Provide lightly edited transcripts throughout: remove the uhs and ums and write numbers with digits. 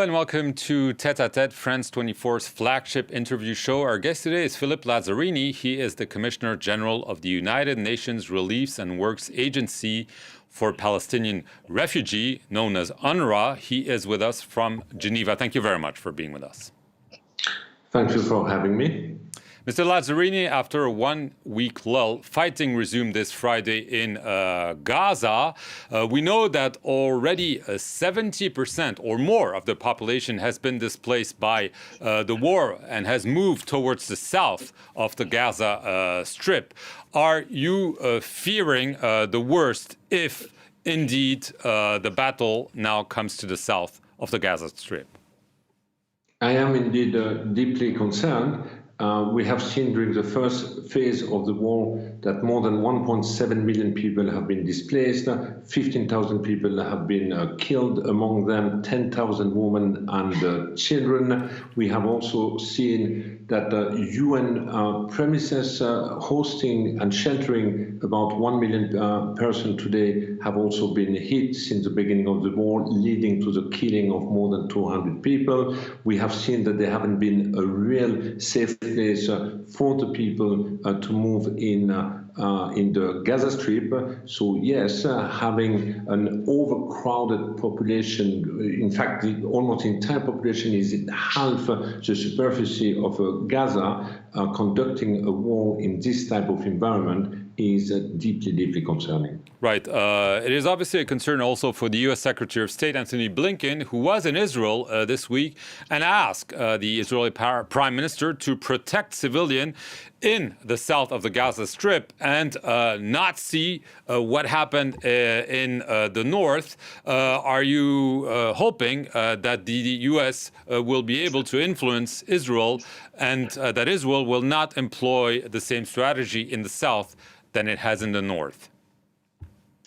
and welcome to Tête à Tête, France 24's flagship interview show. Our guest today is Philippe Lazzarini. He is the Commissioner General of the United Nations Relief and Works Agency for Palestinian Refugee, known as UNRWA. He is with us from Geneva. Thank you very much for being with us. Thank you for having me. Mr. Lazzarini, after a one-week lull, fighting resumed this Friday in Gaza. We know that already 70% or more of the population has been displaced by the war and has moved towards the south of the Gaza Strip. Are you fearing the worst if indeed the battle now comes to the south of the Gaza Strip? I am indeed deeply concerned. We have seen during the first phase of the war that more than 1.7 million people have been displaced, 15,000 people have been killed, among them 10,000 women and children. We have also seen that UN premises hosting and sheltering about 1 million persons today have also been hit since the beginning of the war, leading to the killing of more than 200 people. We have seen that there haven't been a real safe place for the people to move in the Gaza Strip. So yes, having an overcrowded population, in fact, almost the entire population is half the superficie of Gaza, conducting a war in this type of environment is deeply, deeply concerning. Right. It is obviously a concern also for the U.S. Secretary of State, Antony Blinken, who was in Israel this week and asked the Israeli Prime Minister to protect civilians in the south of the Gaza Strip and not see what happened in the north. Are you hoping that the U.S. will be able to influence Israel and that Israel will not employ the same strategy in the south than it has in the north?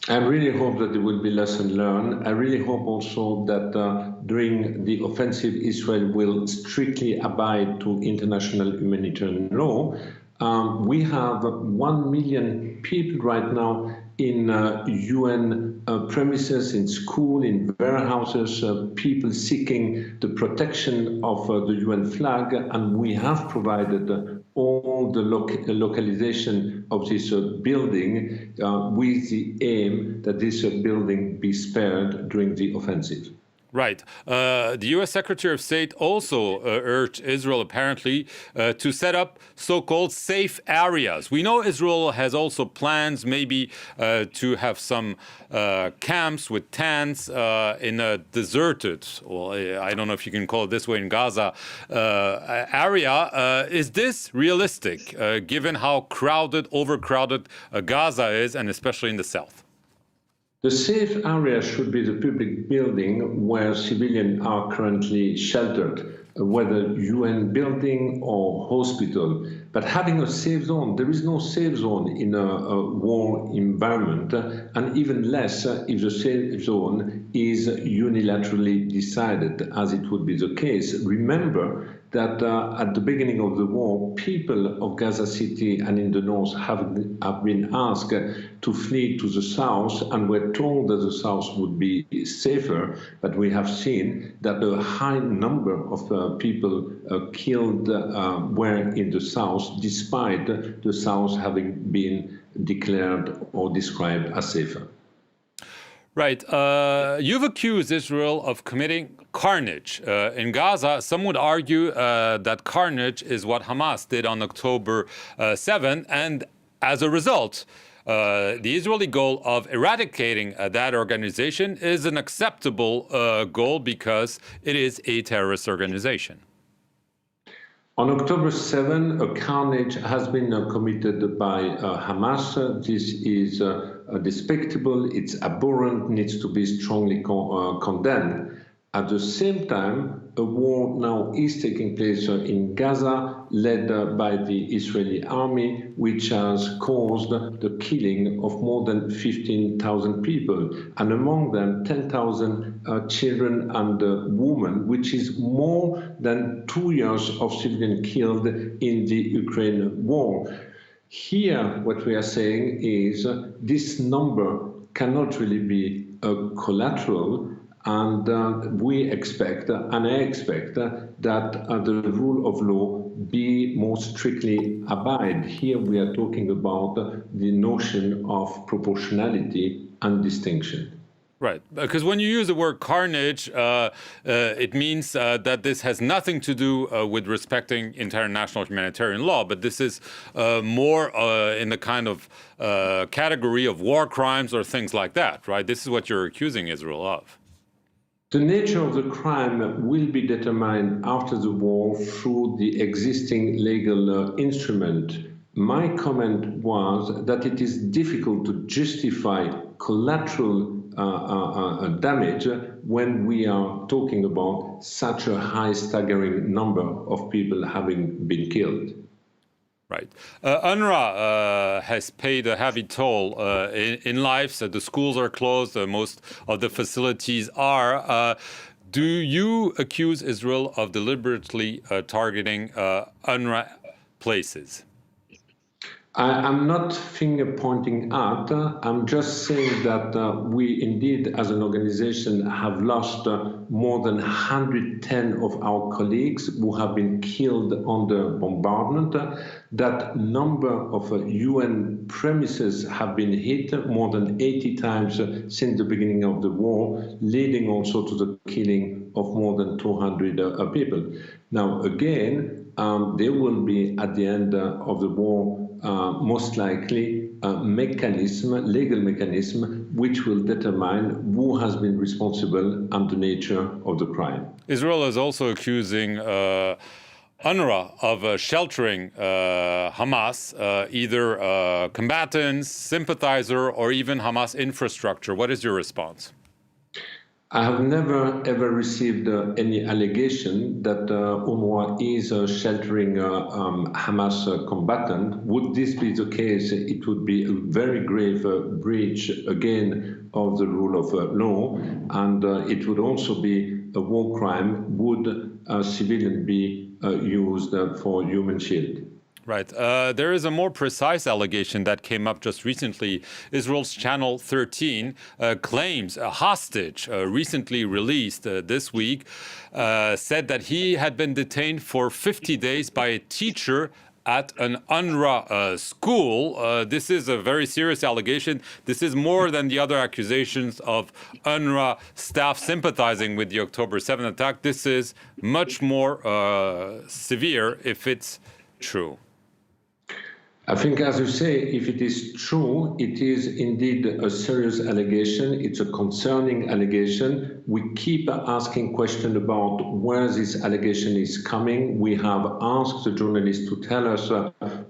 I really hope that there will be lessons learned. I really hope also that during the offensive, Israel will strictly abide to international humanitarian law. We have 1 million people right now in UN premises, in school, in warehouses, people seeking the protection of the UN flag, and we have provided all the localization of this building with the aim that this building be spared during the offensive. Right. The U.S. Secretary of State also urged Israel, apparently, to set up so-called safe areas. We know Israel has also plans maybe to have some camps with tents in a deserted, well, I don't know if you can call it this way, in Gaza area. Is this realistic, given how crowded, overcrowded Gaza is, and especially in the south? The safe area should be the public building where civilians are currently sheltered, whether UN building or hospital. But having a safe zone, there is no safe zone in a war environment, and even less if the safe zone is unilaterally decided, as it would be the case. Remember that at the beginning of the war, people of Gaza City and in the north have been asked to flee to the south and were told that the south would be safer. But we have seen that a high number of people killed were in the south, despite the south having been declared or described as safer. Right. You've accused Israel of committing carnage in Gaza. Some would argue that carnage is what Hamas did on October 7, and as a result, the Israeli goal of eradicating that organization is an acceptable goal because it is a terrorist organization. On October 7, a carnage has been committed by Hamas. This is despicable, it's abhorrent, needs to be strongly condemned. At the same time, a war now is taking place in Gaza, led by the Israeli army, which has caused the killing of more than 15,000 people, and among them 10,000 children and women, which is more than 2 years of civilians killed in the Ukraine war. Here, what we are saying is this number cannot really be collateral, And we expect, and I expect, that the rule of law be more strictly abide. Here we are talking about the notion of proportionality and distinction. Right, because when you use the word carnage, it means that this has nothing to do with respecting international humanitarian law, but this is more in the kind of category of war crimes or things like that, right? This is what you're accusing Israel of. The nature of the crime will be determined after the war through the existing legal instrument. My comment was that it is difficult to justify collateral damage when we are talking about such a high, staggering number of people having been killed. Right. UNRWA has paid a heavy toll in lives. The schools are closed. Most of the facilities are. Do you accuse Israel of deliberately targeting UNRWA places? I'm not finger pointing at. I'm just saying that we indeed, as an organization, have lost more than 110 of our colleagues who have been killed under bombardment. That number of UN premises have been hit more than 80 times since the beginning of the war, leading also to the killing of more than 200 people. Now, again, there will be, at the end of the war, most likely a legal mechanism, which will determine who has been responsible and the nature of the crime. Israel is also accusing UNRWA of sheltering Hamas, either combatants, sympathizer, or even Hamas infrastructure. What is your response? I have never ever received any allegation that UNRWA is sheltering Hamas combatant. Would this be the case, it would be a very grave breach again of the rule of law, and it would also be a war crime would a civilian be used for human shield. Right. There is a more precise allegation that came up just recently. Israel's Channel 13 claims a hostage recently released this week said that he had been detained for 50 days by a teacher at an UNRWA school. This is a very serious allegation. This is more than the other accusations of UNRWA staff sympathizing with the October 7th attack. This is much more severe if it's true. I think, as you say, if it is true, it is indeed a serious allegation. It's a concerning allegation. We keep asking questions about where this allegation is coming. We have asked the journalist to tell us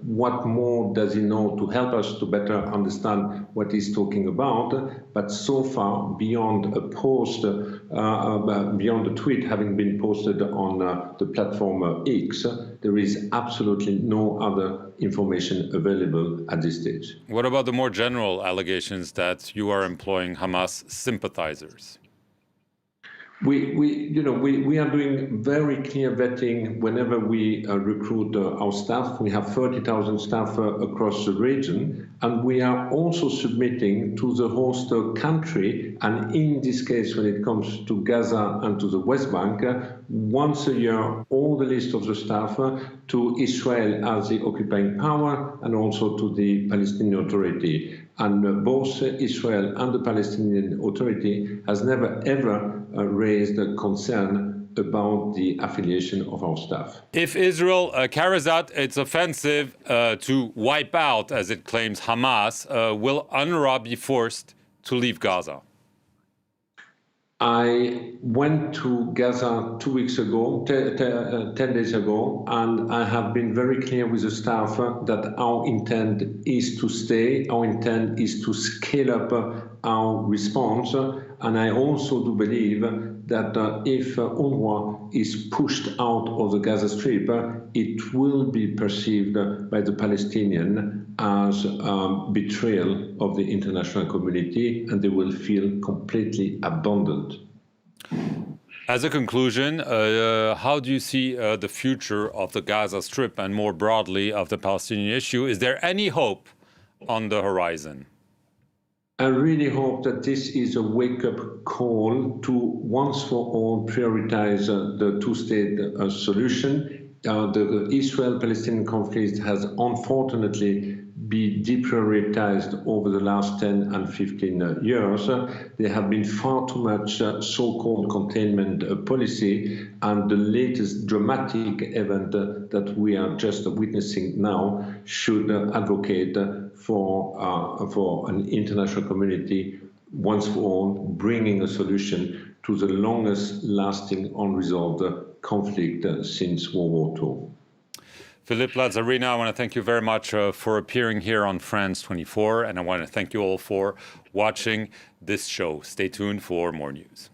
what more does he know to help us to better understand what he's talking about. But so far, beyond a post, beyond a tweet having been posted on the platform X, there is absolutely no other information available at this stage. What about the more general allegations that you are employing Hamas sympathizers? We are doing very clear vetting whenever we recruit our staff. We have 30,000 staff across the region, and we are also submitting to the host country, and in this case, when it comes to Gaza and to the West Bank, once a year, all the list of the staff to Israel as the occupying power and also to the Palestinian Authority. And both Israel and the Palestinian Authority has never ever raised a concern about the affiliation of our staff. If Israel carries out its offensive to wipe out, as it claims, Hamas, will UNRWA be forced to leave Gaza? I went to Gaza 2 weeks ago, 10 days ago, and I have been very clear with the staff that our intent is to stay, our intent is to scale up our response, and I also do believe that if UNRWA is pushed out of the Gaza Strip, it will be perceived by the Palestinians as betrayal of the international community, and they will feel completely abandoned. As a conclusion, how do you see the future of the Gaza Strip and more broadly of the Palestinian issue? Is there any hope on the horizon? I really hope that this is a wake-up call to once for all prioritize the two-state solution. The Israel-Palestinian conflict has unfortunately been deprioritized over the last 10 and 15 years. There have been far too much so-called containment policy, and the latest dramatic event that we are just witnessing now should advocate for an international community once for all bringing a solution to the longest lasting unresolved conflict since World War II. Philippe Lazzarini, I want to thank you very much for appearing here on France 24, and I want to thank you all for watching this show. Stay tuned for more news.